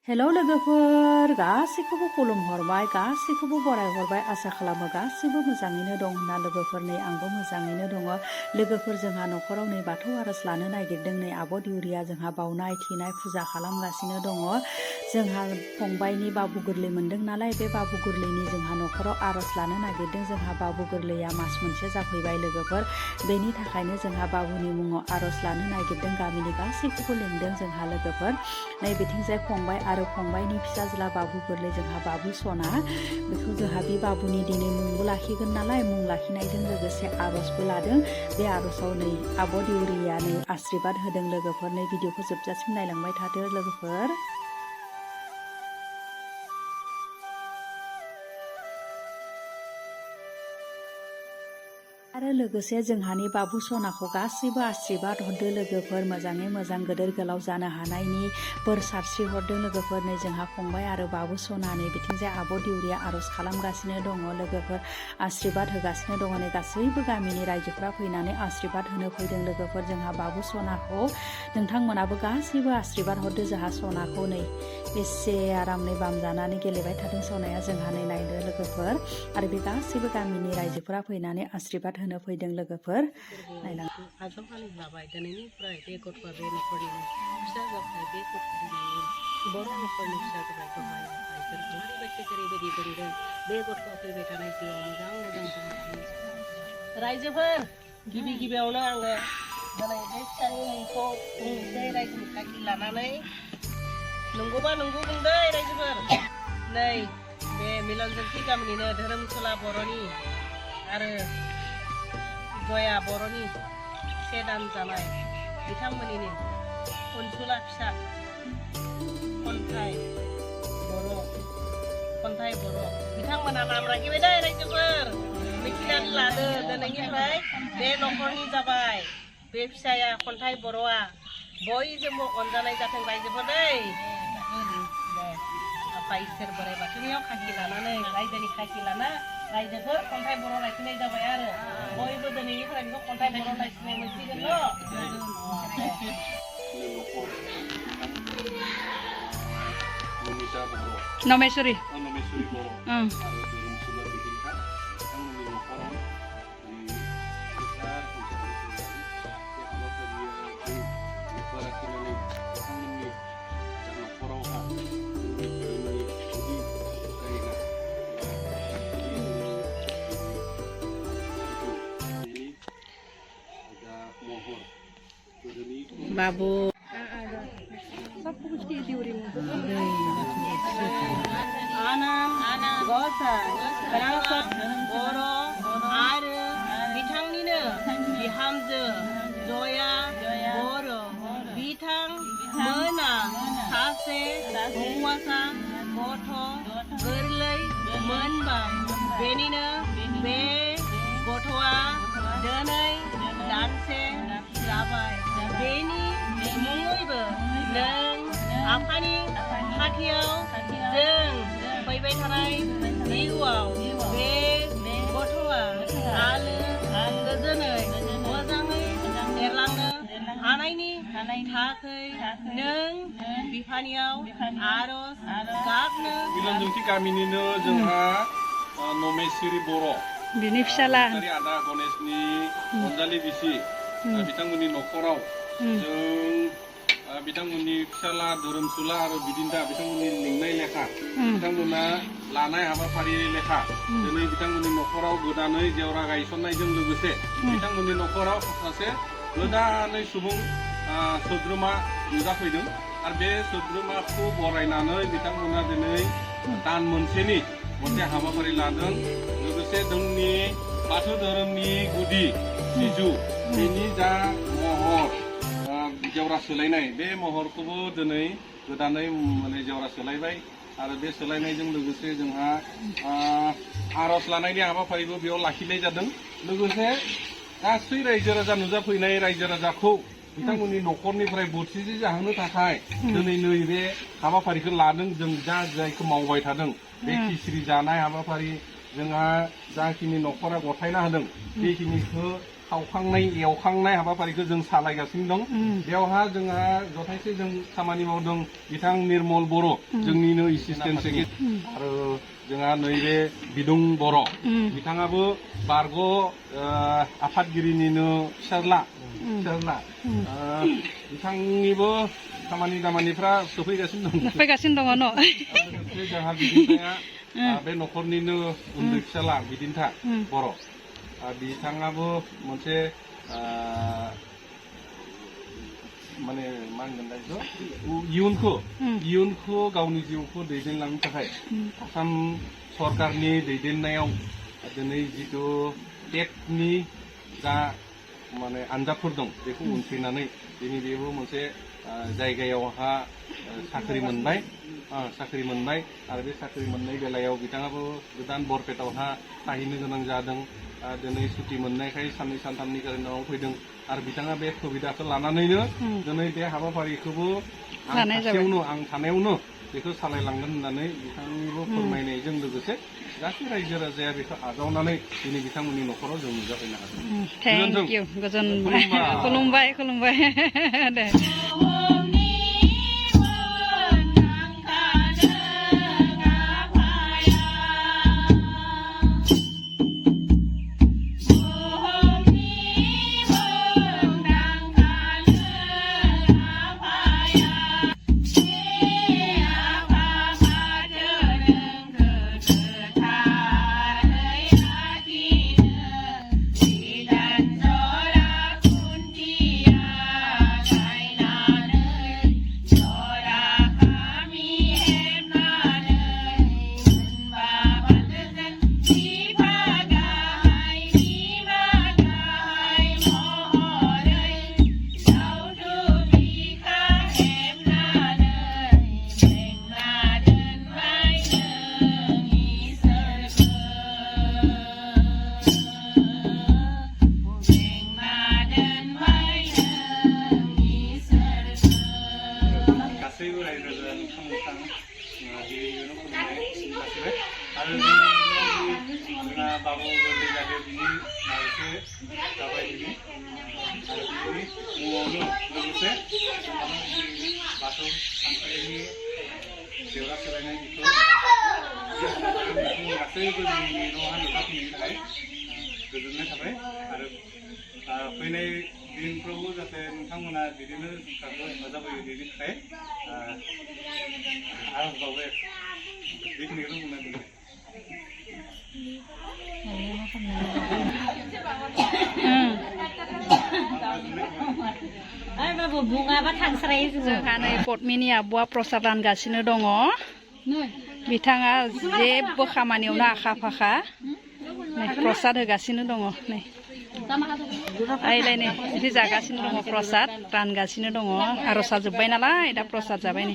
hello लोगोफोर गासैखौबो खुलुमहरबाय गासैखौबो बरायहरबाय आसा खालामो गासैबो मोजाङैनो दं होनना लोगोफोर नै आंबो मोजाङैनो दङ लोगोफोर जोंहा न'खराव नै बाथौ आर'ज लानो नागिरदों नै आब' दिउरिया जोंहा बावनाय थिनाय फुजा खालामगासिनो दङ जोंहा फंबायनि बाबु गोरलै मोनदों नालाय बे बाबु गोरलैनि जोंहा न'खराव आर'ज लानो नागिरदों जोंहा बाबु गोरलैया मास मोनसे जाफैबाय लोगोफोर बेनि थाखायनो जोंहा बाबुनि मुङाव आर'ज लानो नागिरदों गामिनि गासैखौबो लेंदों जोंहा लोगोफोर नै बिथिंजाय फंबाय आरो फंबायनि फिसाज्ला बाबु गोरलै जोंहा बाबु सना बेखौ जोंहा बे बाबुनि दिनै मुंबो लाखिगोन नालाय मुं लाखिनायजों लोगोसे आर'जबो लादों बे आर'जआव नै आब' दिउरिया नै आशीर्बाद होदों लोगोफोर नै भिडिअखौ जोबजासिम नायलांबाय थादो लोगोफोर आरो लोगोसे जोंहानि बाबु सनाखौ गासैबो आशीर्बाद हरदो लोगोफोर मोजाङै मोजां गेदेर गोलाव जानो हानायनि बोर सारस्रि हरदों लोगोफोर नै जोंहा फंबाय आरो बाबु सनानि बिथिंजाय आब' दिउरिया आर'ज खालामगासिनो दङ लोगोफोर आशीर्बाद होगासिनो दङ नै गासैबो गामिनि रायजोफ्रा फैनानै आशीर्बाद होनो फैदों लोगोफोर जोंहा बाबु सनाखौ नोंथांमोनाबो गासैबो आशीर्बाद हरदो जोंहा सनाखौ नै बेसे आरामै बामजानानै गेलेबाय थादों सनाया जोंहा नै नायदो लोगोफोर आरो बे गासैबो गामिनि रायजोफ्रा फैनानै आशीर्बाद होनो फैदों लोगोफोर नायलां आजावनानै लाबाय दिनैनिफ्राय बे गथ'आ बे न'खरनि फिसा जाबाय बे गथ'नि बर' न'खरनि फिसा जाबाय दहाय इसोरखौ ओरैबायदि जेरैबायदि दोनदों बे गथ'आ फैबाय थानाय जिउआव मोजां मोजां रायजोफोर गिबि गिबियावनो आङो दिनै बे फिसानि मुंखौ बुंनोसै रायजोनि थाखि लानानै नंगौबा नंगौ बुंदो रायजोफोर नै बे मिलनजोंथि गामिनिनो धोरोमसुला बर'नि आरो जया बर'नि से दान जानाय बिथांमोननिनो अनसुला फिसा खन्थाइ बर' बिथांमोना नाम राखिबाय दे रायजोफोर मिथिनानै लादो दिनैनिफ्राय बे न'खरनि जाबाय बे फिसाया खन्थाइ बर'आ बयजोंबो अनजानाय जाथों रायजोफोर दै आफा इसोर बोराइ बाथौनियाव खाखि लानानै रायजोनि खाखि लाना रायजोफोर खन्थाइ बर' लाखिनाय जाबाय आरो बयबो दिनैनिफ्राय बेखौ खन्थाइ बर' लाखिनाय मोनसिगोन नमेश्वरी बाबु बर' आरो बिथांनिनो बिहामजो जया बर' बिथांमोना सासे हौवासा गथ' गोरलै मोनबाय बेनिनो बे गथ'आ दिनै दानसे जाबाय बेनि मुङैबो नों आफानि खाथियाव जों फैबाय थानाय जिउआव बे गथ'आ आलो गोजोनै मोजाङै देरलांनो हानायनि थाखाय नों बिफानियाव आर'ज गाबनो मिलनजोंथि गामिनिनो जोंहा नमेश्वरी बर' बिनि फिसाला आदा गणेशनि अनजालि बिसि बिथांमोननि न'खराव जों बिथांमोननि फिसाला धोरोमसुला आरो बिदिन्था बिथांमोननि लिंनाय लेखा बिथांमोना लानाय हाबाफारि लेखा दिनै बिथांमोननि न'खराव गोदानै जेवरा गायसननायजों लोगोसे बिथांमोननि न'खराव सासे गोदानै सुबुं सोद्रोमा नुजाफैदों आरो बे सोद्रोमाखौ बरायनानै बिथांमोना दिनै दान मोनसेनि मोनसे हाबाफारि लादों लोगोसे जोंनि बाथौ धोरोमनि गुदि सिजु बेनि जा महर जेवरा सोलायनाय बे महरखौबो दिनै गोदानै माने जेवरा सोलायबाय आरो बे सोलायनायजों लोगोसे जोंहा आर'ज लानायनि हाबाफारिबो बेयाव लाखिनाय जादों लोगोसे गासै रायजो राजा नुजाफैनाय रायजो राजाखौ बिथांमोननि न'खरनिफ्राय बोथिसे जाहोनो थाखाय दिनै नैबे हाबाफारिखौ लादों जों जा जायखौ मावबाय थादों बे खिस्रि जानाय हाबाफारि जोंहा जाखिनि न'खरा गथायना होदों बेखिनिखौ खावखांनाय एवखांनाय हाबाफारिखौ जों सालायगासिनो दं बेयावहा जोंहा जथायसे जों खामानि मावदों बिथां निर्मल बर' जोंनिनो एसिस्टेन्ट सेक्रेटारि आरो जोंहा नैबे बिदुं बर' बिथाङाबो बारग' आफादगिरिनिनो फिसाज्ला बिथांनिबो खामानि दामानिफ्रा सफैगासिनो दं लोगोसे जोंहा बिदिन्थाया बे न'खरनिनो उन्दै फिसाला बिदिन्था बर' बिथाङाबो मोनसे माने मा होनगोन दा बेखौ इयुनखौ गावनि जिउखौ दैदेनलांनो थाखाय आसाम सरकारनि दैदेननायाव दिनै जिथु टेटनि जा माने आनजादफोर दं बेखौ उनफैनानै दिनै बेबो मोनसे जायगायावहा साख्रि मोनबाय आरो बे साख्रि मोननाय बेलायाव बिथाङाबो गोदान बरपेटावहा थाहैनो गोनां जादों दिनै सुटि मोननायखाय साननै सानथामनि न'आव फैदों आरो बिथाङा बे सुबिदाखौ लानानैनो दिनै बे हाबाफारिखौबो आं थानायावनो बेखौ सालायलांगोन होननानै बिथांनिबो फोरमायनायजों लोगोसे गासै रायजो राजाया बेखौ आजावनानै दिनै बिथांमोननि न'खराव जों नुजाफैनो हादों खुलुमबाय दे गोजोननाय थाबाय आरो फैनाय दिनफ्रावबो जाहाथे नोंथांमोना बिदिनो जोंखौ हेफाजाब होयो बेनि थाखाय आरज गावबाय बेखिनिखौनो बुंना दोनबाय जोंहा नै पद्मिनि आब'आ प्रसाद रानगासिनो दङ बिथाङा जेबो खामानियावनो आखा फाखा प्रसाद होगासिनो दङ नै आइलाय नै बिदि जागासिनो दङ प्रसाद रानगासिनो दङ आर'जआ जोब्बाय नालाय दा प्रसाद जाबाय नै